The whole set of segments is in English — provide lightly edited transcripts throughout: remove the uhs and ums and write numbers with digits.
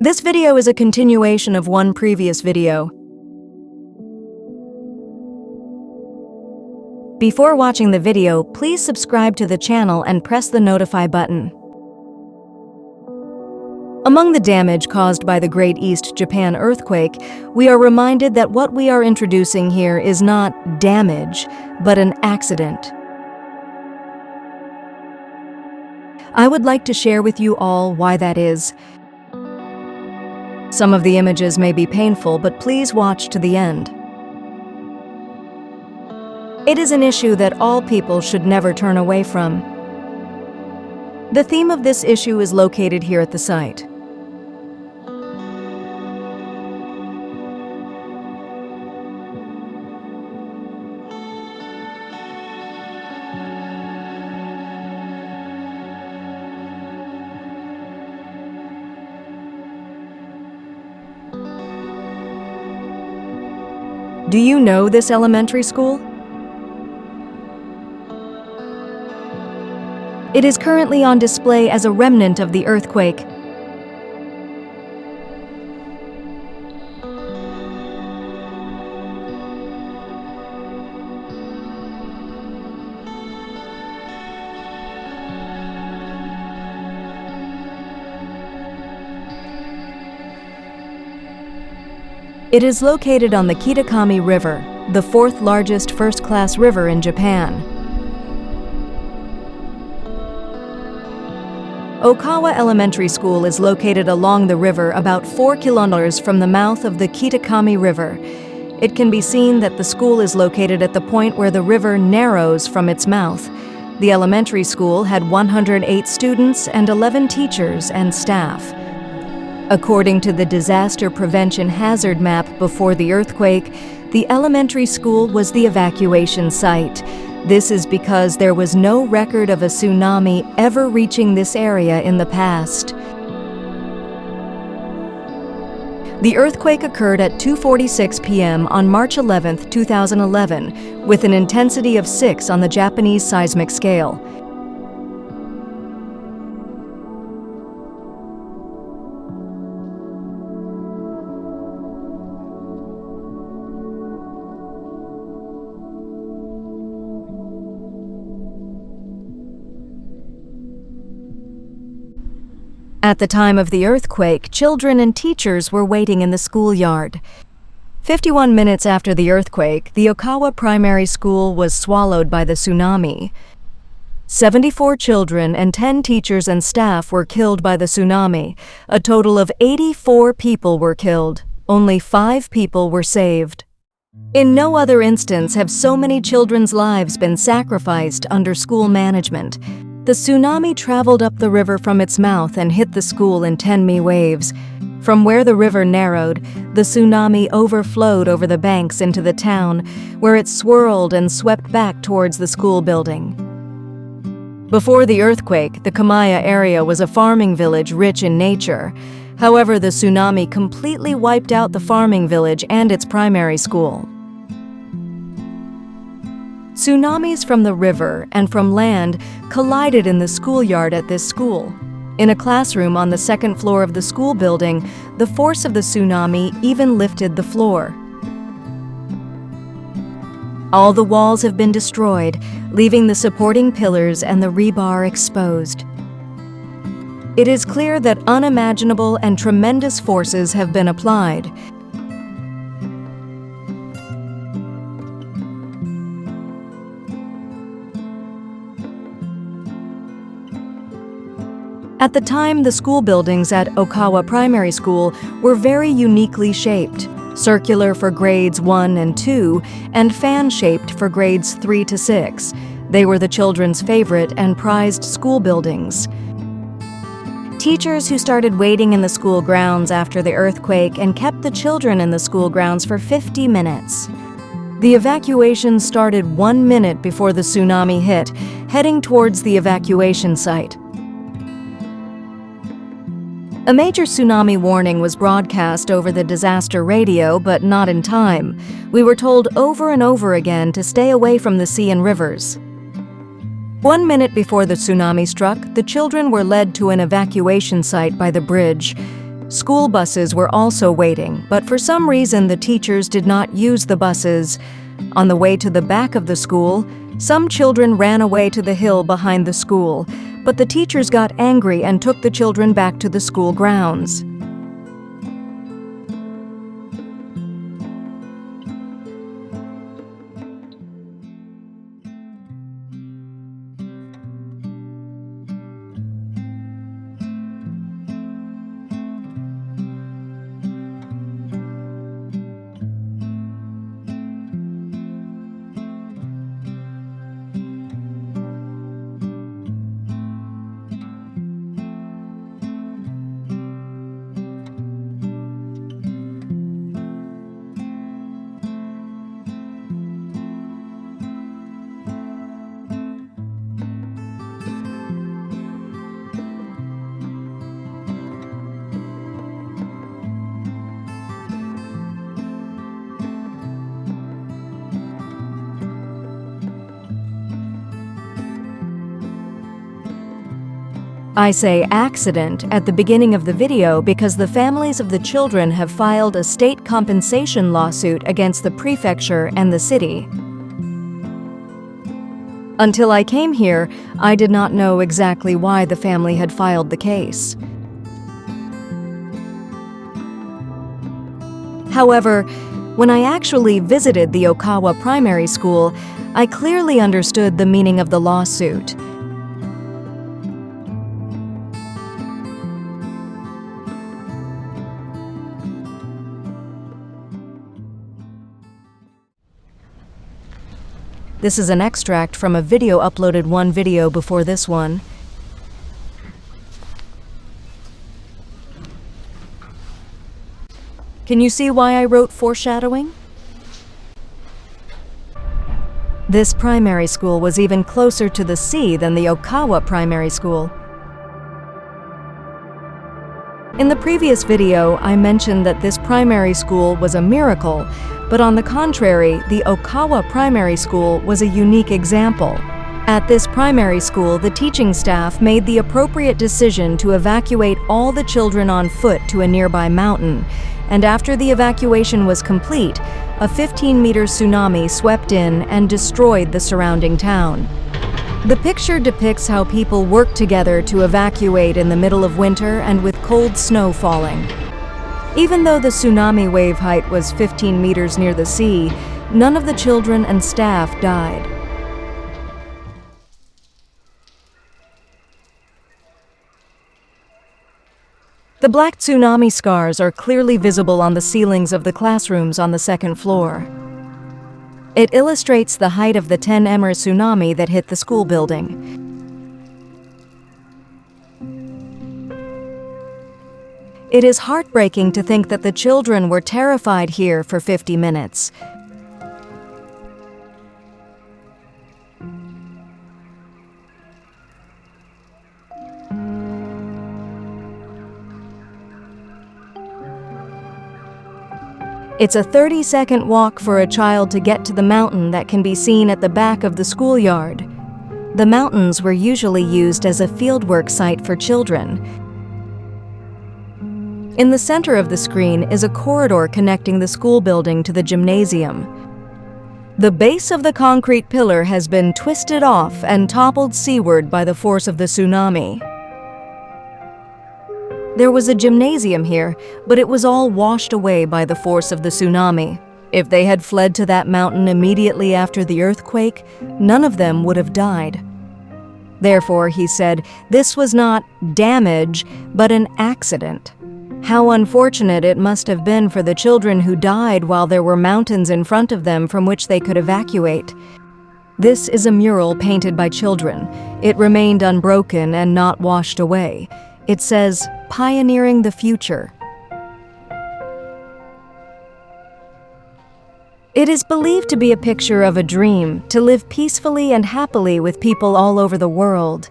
This video is a continuation of one previous video. Before watching the video, please subscribe to the channel and press the notify button. Among the damage caused by the Great East Japan earthquake, we are reminded that what we are introducing here is not damage, but an accident. I would like to share with you all why that is. Some of the images may be painful, but please watch to the end. It is an issue that all people should never turn away from. The theme of this issue is located here at the site. Do you know this elementary school? It is currently on display as a remnant of the earthquake. It is located on the Kitakami River, the fourth largest first-class river in Japan. Okawa Elementary School is located along the river about 4 kilometers from the mouth of the Kitakami River. It can be seen that the school is located at the point where the river narrows from its mouth. The elementary school had 108 students and 11 teachers and staff. According to the disaster prevention hazard map before the earthquake, the elementary school was the evacuation site. This is because there was no record of a tsunami ever reaching this area in the past. The earthquake occurred at 2:46 p.m. on March 11, 2011, with an intensity of 6 on the Japanese seismic scale. At the time of the earthquake, children and teachers were waiting in the schoolyard. 51 minutes after the earthquake, the Okawa primary school was swallowed by the tsunami. 74 children and 10 teachers and staff were killed by the tsunami. A total of 84 people were killed. Only 5 people were saved. In no other instance have so many children's lives been sacrificed under school management. The tsunami traveled up the river from its mouth and hit the school in 10 waves. From where the river narrowed, the tsunami overflowed over the banks into the town, where it swirled and swept back towards the school building. Before the earthquake, the Kamaya area was a farming village rich in nature. However, the tsunami completely wiped out the farming village and its primary school. Tsunamis from the river and from land collided in the schoolyard at this school. In a classroom on the second floor of the school building, the force of the tsunami even lifted the floor. All the walls have been destroyed, leaving the supporting pillars and the rebar exposed. It is clear that unimaginable and tremendous forces have been applied. At the time, the school buildings at Okawa Primary School were very uniquely shaped, circular for grades 1 and 2, and fan-shaped for grades 3 to 6. They were the children's favorite and prized school buildings. Teachers who started waiting in the school grounds after the earthquake and kept the children in the school grounds for 50 minutes. The evacuation started 1 minute before the tsunami hit, heading towards the evacuation site. A major tsunami warning was broadcast over the disaster radio, but not in time. We were told over and over again to stay away from the sea and rivers. 1 minute before the tsunami struck, the children were led to an evacuation site by the bridge. School buses were also waiting, but for some reason the teachers did not use the buses. On the way to the back of the school, some children ran away to the hill behind the school, but the teachers got angry and took the children back to the school grounds. I say accident at the beginning of the video because the families of the children have filed a state compensation lawsuit against the prefecture and the city. Until I came here, I did not know exactly why the family had filed the case. However, when I actually visited the Okawa primary school, I clearly understood the meaning of the lawsuit. This is an extract from a video uploaded one video before this one. Can you see why I wrote foreshadowing? This primary school was even closer to the sea than the Okawa primary school. In the previous video, I mentioned that this primary school was a miracle, but on the contrary, the Okawa primary school was a unique example. At this primary school, the teaching staff made the appropriate decision to evacuate all the children on foot to a nearby mountain, and after the evacuation was complete, a 15-meter tsunami swept in and destroyed the surrounding town. The picture depicts how people worked together to evacuate in the middle of winter and with cold snow falling. Even though the tsunami wave height was 15 meters near the sea, none of the children and staff died. The black tsunami scars are clearly visible on the ceilings of the classrooms on the second floor. It illustrates the height of the 10-emmer tsunami that hit the school building. It is heartbreaking to think that the children were terrified here for 50 minutes. It's a 30-second walk for a child to get to the mountain that can be seen at the back of the schoolyard. The mountains were usually used as a fieldwork site for children. In the center of the screen is a corridor connecting the school building to the gymnasium. The base of the concrete pillar has been twisted off and toppled seaward by the force of the tsunami. There was a gymnasium here, but it was all washed away by the force of the tsunami. If they had fled to that mountain immediately after the earthquake, none of them would have died. Therefore, he said, this was not damage, but an accident. How unfortunate it must have been for the children who died while there were mountains in front of them from which they could evacuate. This is a mural painted by children. It remained unbroken and not washed away. It says, "Pioneering the future." It is believed to be a picture of a dream, to live peacefully and happily with people all over the world.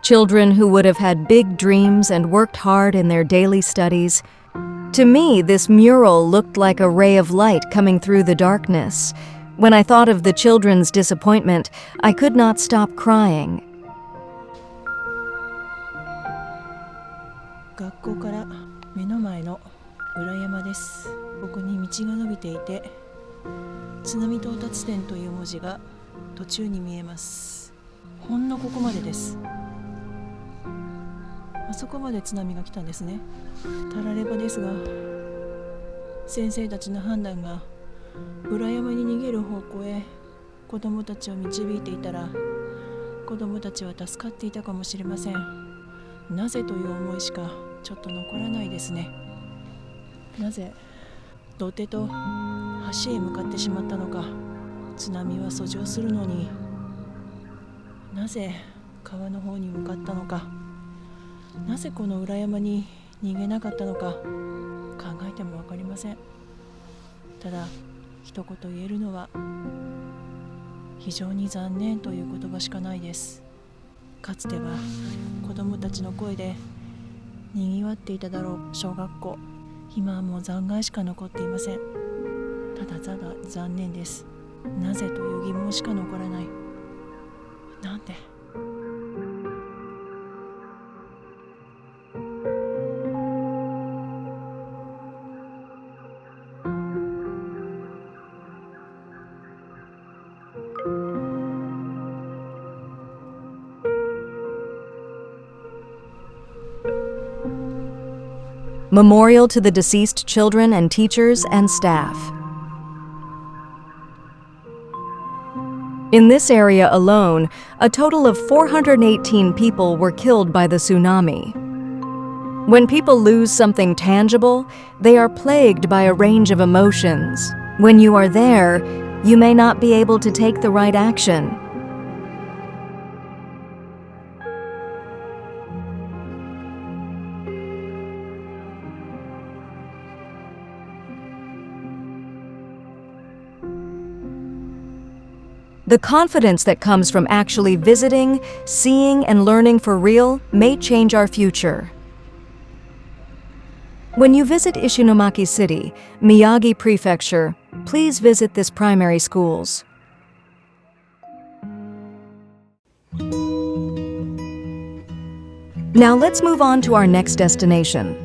Children who would have had big dreams and worked hard in their daily studies. To me, this mural looked like a ray of light coming through the darkness. When I thought of the children's disappointment, I could not stop crying. 学校から目の前の裏山です。ここに道が伸びていて、津波到達点という文字が途中に見えます。ほんのここまでです。あそこまで津波が来たんですね。たらればですが、先生たちの判断が裏山に逃げる方向へ子どもたちを導いていたら、子どもたちは助かっていたかもしれません。なぜという思いしかちょっと残らないですね。なぜ土手と橋へ向かってしまったのか。津波は遡上するのに、なぜ川の方に向かったのか。なぜこの裏山に逃げなかったのか、考えても分かりません。ただ一言言えるのは、非常に残念という言葉しかないです。かつては子どもたちの声でにぎわっていただろう小学校、今はもう残骸しか残っていません。ただただ残念です。なぜという疑問しか残らない。なんで。Memorial to the deceased children and teachers and staff. In this area alone, a total of 418 people were killed by the tsunami. When people lose something tangible, they are plagued by a range of emotions. When you are there, you may not be able to take the right action. The confidence that comes from actually visiting, seeing, and learning for real may change our future. When you visit Ishinomaki City, Miyagi Prefecture, please visit this primary schools. Now let's move on to our next destination.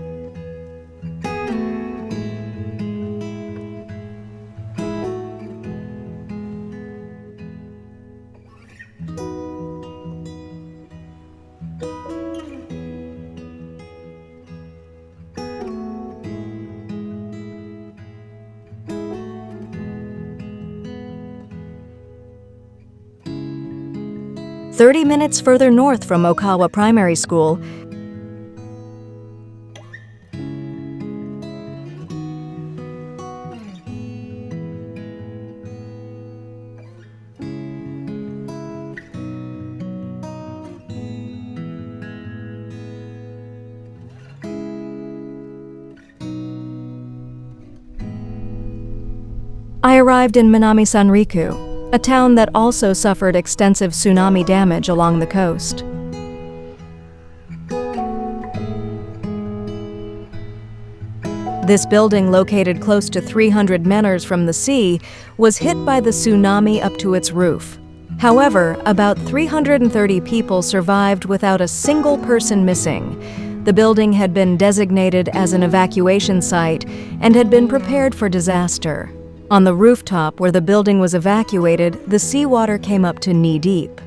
"30 minutes further north from Okawa Primary School, I arrived in Minami Sanriku, a town that also suffered extensive tsunami damage along the coast. This building, located close to 300 meters from the sea, was hit by the tsunami up to its roof. However, about 330 people survived without a single person missing. The building had been designated as an evacuation site and had been prepared for disaster. On the rooftop where the building was evacuated, the seawater came up to knee-deep.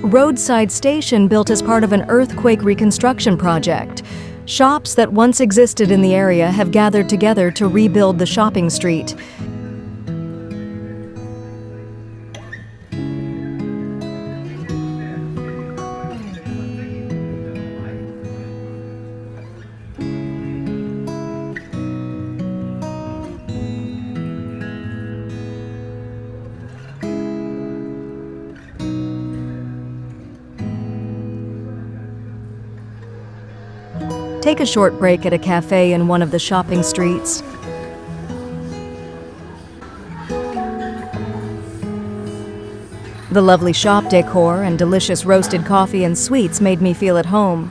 Roadside station built as part of an earthquake reconstruction project. Shops that once existed in the area have gathered together to rebuild the shopping street. Take a short break at a cafe in one of the shopping streets. The lovely shop decor and delicious roasted coffee and sweets made me feel at home.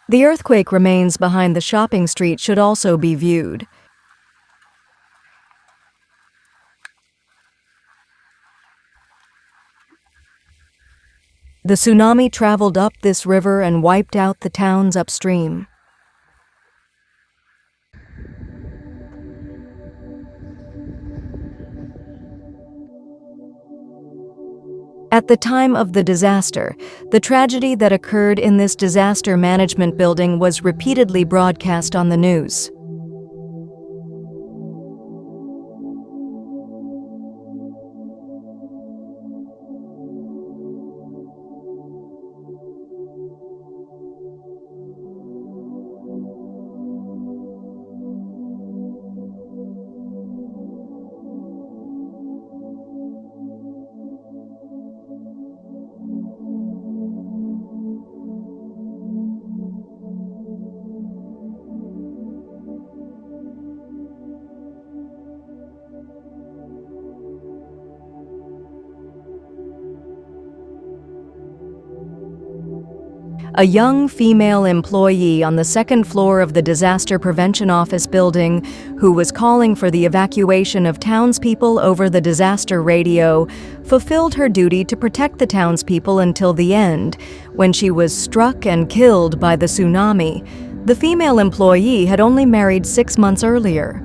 The earthquake remains behind the shopping street should also be viewed. The tsunami traveled up this river and wiped out the towns upstream. At the time of the disaster, the tragedy that occurred in this disaster management building was repeatedly broadcast on the news. A young female employee on the second floor of the Disaster Prevention Office building, who was calling for the evacuation of townspeople over the disaster radio, fulfilled her duty to protect the townspeople until the end, when she was struck and killed by the tsunami. The female employee had only married 6 months earlier.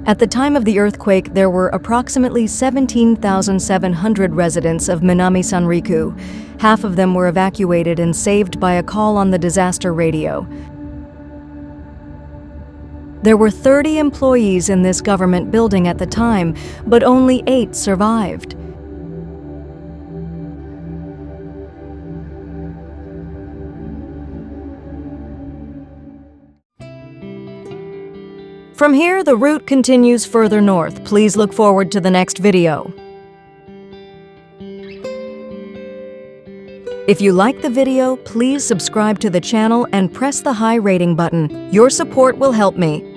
At the time of the earthquake, there were approximately 17,700 residents of Minami Sanriku. Half of them were evacuated and saved by a call on the disaster radio. There were 30 employees in this government building at the time, but only 8 survived. From here, the route continues further north. Please look forward to the next video. If you like the video, please subscribe to the channel and press the high rating button. Your support will help me.